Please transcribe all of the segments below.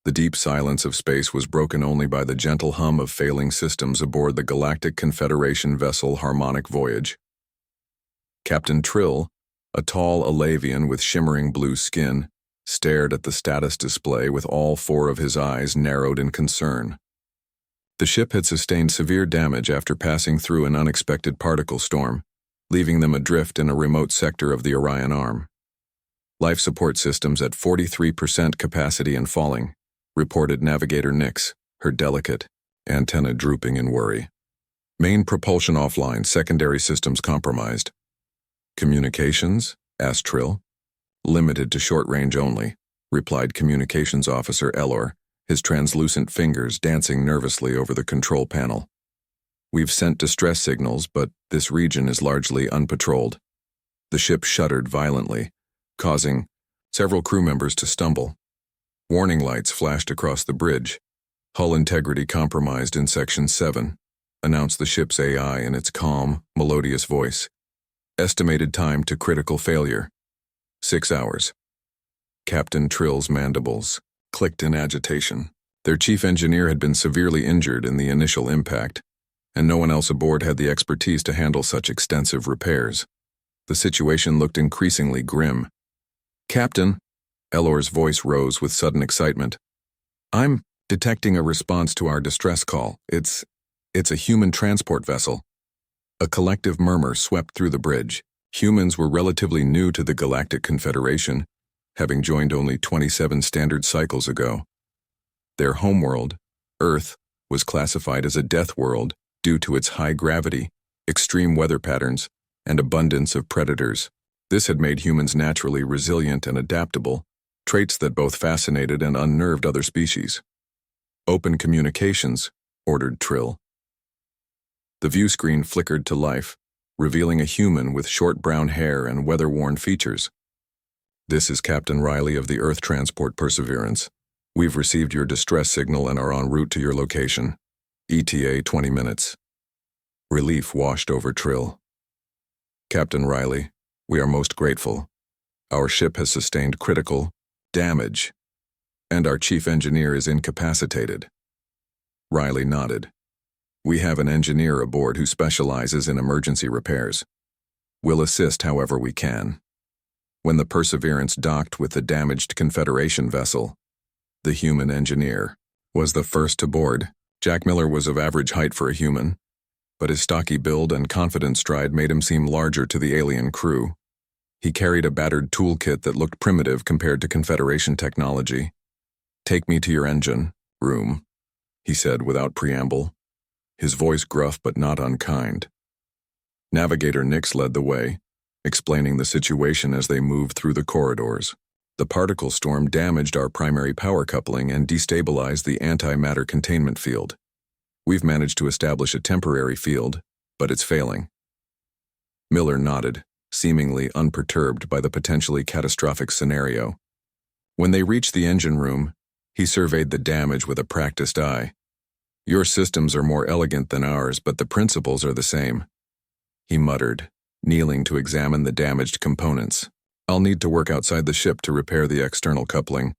The deep silence of space was broken only by the gentle hum of failing systems aboard the Galactic Confederation vessel Harmonic Voyage. Captain Trill, a tall Alavian with shimmering blue skin, stared at the status display with all four of his eyes narrowed in concern. The ship had sustained severe damage after passing through an unexpected particle storm, leaving them adrift in a remote sector of the Orion Arm. Life support systems at 43% capacity and falling, reported Navigator Nix, her delicate antenna drooping in worry. Main propulsion offline, secondary systems compromised. Communications? Asked Trill. Limited to short range only, replied Communications Officer Elor, his translucent fingers dancing nervously over the control panel. We've sent distress signals, but this region is largely unpatrolled. The ship shuddered violently, causing several crew members to stumble. Warning lights flashed across the bridge. Hull integrity compromised in Section 7, announced the ship's AI in its calm, melodious voice. Estimated time to critical failure: 6 hours. Captain Trill's mandibles clicked in agitation. Their chief engineer had been severely injured in the initial impact, and no one else aboard had the expertise to handle such extensive repairs. The situation looked increasingly grim. Captain, Elor's voice rose with sudden excitement. I'm detecting a response to our distress call. It's a human transport vessel. A collective murmur swept through the bridge. Humans were relatively new to the Galactic Confederation, having joined only 27 standard cycles ago. Their homeworld, Earth, was classified as a death world due to its high gravity, extreme weather patterns, and abundance of predators. This had made humans naturally resilient and adaptable, traits that both fascinated and unnerved other species. Open communications, ordered Trill. The view screen flickered to life, revealing a human with short brown hair and weather-worn features. This is Captain Riley of the Earth Transport Perseverance. We've received your distress signal and are en route to your location. ETA 20 minutes. Relief washed over Trill. Captain Riley, we are most grateful. Our ship has sustained critical damage, and our chief engineer is incapacitated. Riley nodded. We have an engineer aboard who specializes in emergency repairs. We'll assist however we can. When the Perseverance docked with the damaged Confederation vessel, the human engineer was the first to board. Jack Miller was of average height for a human, but his stocky build and confident stride made him seem larger to the alien crew. He carried a battered toolkit that looked primitive compared to Confederation technology. Take me to your engine room, he said without preamble, his voice gruff but not unkind. Navigator Nix led the way, explaining the situation as they moved through the corridors. The particle storm damaged our primary power coupling and destabilized the antimatter containment field. We've managed to establish a temporary field, but it's failing. Miller nodded, seemingly unperturbed by the potentially catastrophic scenario. When they reached the engine room, he surveyed the damage with a practiced eye. Your systems are more elegant than ours, but the principles are the same, he muttered, kneeling to examine the damaged components. I'll need to work outside the ship to repair the external coupling.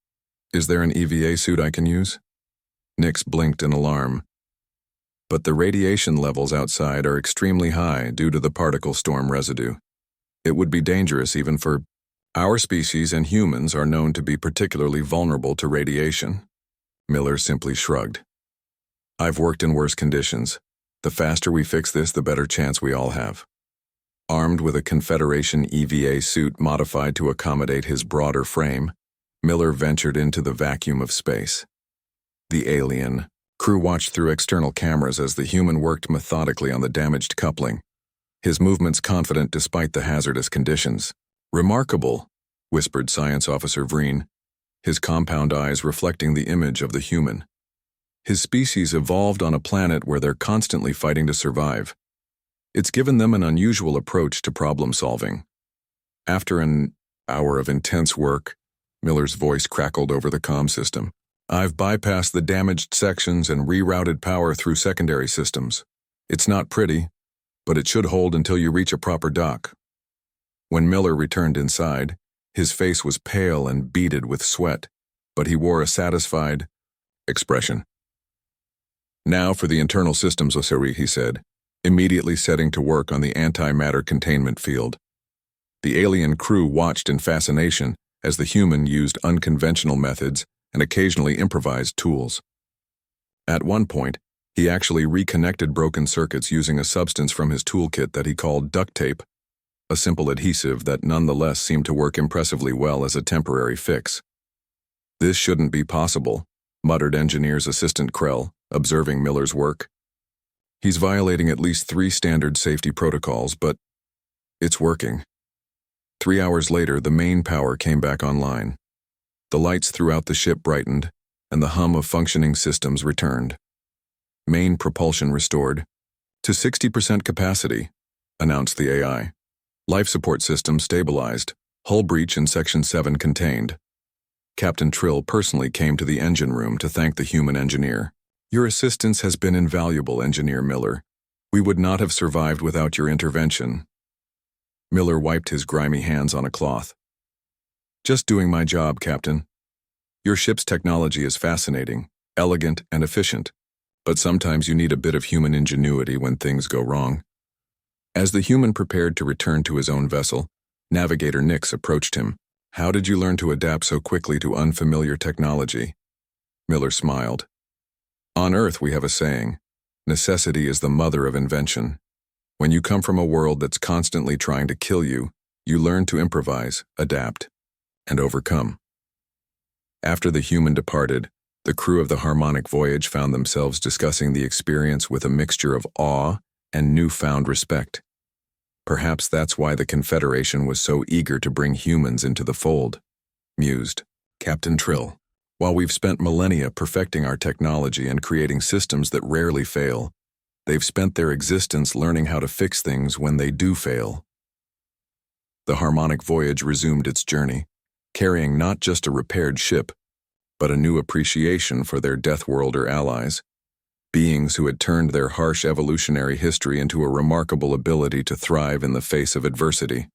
Is there an EVA suit I can use? Nix blinked in alarm. But the radiation levels outside are extremely high due to the particle storm residue. It would be dangerous even for our species, and humans are known to be particularly vulnerable to radiation. Miller simply shrugged. I've worked in worse conditions. The faster we fix this, the better chance we all have. Armed with a Confederation EVA suit modified to accommodate his broader frame, Miller ventured into the vacuum of space. The alien crew watched through external cameras as the human worked methodically on the damaged coupling, his movements confident despite the hazardous conditions. Remarkable, whispered Science Officer Vreen, his compound eyes reflecting the image of the human. His species evolved on a planet where they're constantly fighting to survive. It's given them an unusual approach to problem solving. After an hour of intense work, Miller's voice crackled over the comm system. I've bypassed the damaged sections and rerouted power through secondary systems. It's not pretty, but it should hold until you reach a proper dock. When Miller returned inside, his face was pale and beaded with sweat, but he wore a satisfied, expression. Now for the internal systems, Osiri, he said, immediately setting to work on the antimatter containment field. The alien crew watched in fascination as the human used unconventional methods and occasionally improvised tools. At one point, he actually reconnected broken circuits using a substance from his toolkit that he called duct tape, a simple adhesive that nonetheless seemed to work impressively well as a temporary fix. "This shouldn't be possible," muttered engineer's assistant Krell, observing Miller's work. "He's violating at least 3 standard safety protocols, but it's working." 3 hours later, the main power came back online. The lights throughout the ship brightened, and the hum of functioning systems returned. "Main propulsion restored to 60% capacity," announced the AI. "Life support system stabilized, hull breach in Section 7 contained." Captain Trill personally came to the engine room to thank the human engineer. "Your assistance has been invaluable, Engineer Miller. We would not have survived without your intervention." Miller wiped his grimy hands on a cloth. "Just doing my job, Captain. Your ship's technology is fascinating, elegant, and efficient, but sometimes you need a bit of human ingenuity when things go wrong." As the human prepared to return to his own vessel, Navigator Nix approached him. "How did you learn to adapt so quickly to unfamiliar technology?" Miller smiled. "On Earth we have a saying, necessity is the mother of invention. When you come from a world that's constantly trying to kill you, you learn to improvise, adapt, and overcome." After the human departed, the crew of the Harmonic Voyage found themselves discussing the experience with a mixture of awe and newfound respect. Perhaps that's why the Confederation was so eager to bring humans into the fold, mused Captain Trill. "While we've spent millennia perfecting our technology and creating systems that rarely fail, they've spent their existence learning how to fix things when they do fail." The Harmonic Voyage resumed its journey, carrying not just a repaired ship, but a new appreciation for their Deathworlder allies, beings who had turned their harsh evolutionary history into a remarkable ability to thrive in the face of adversity.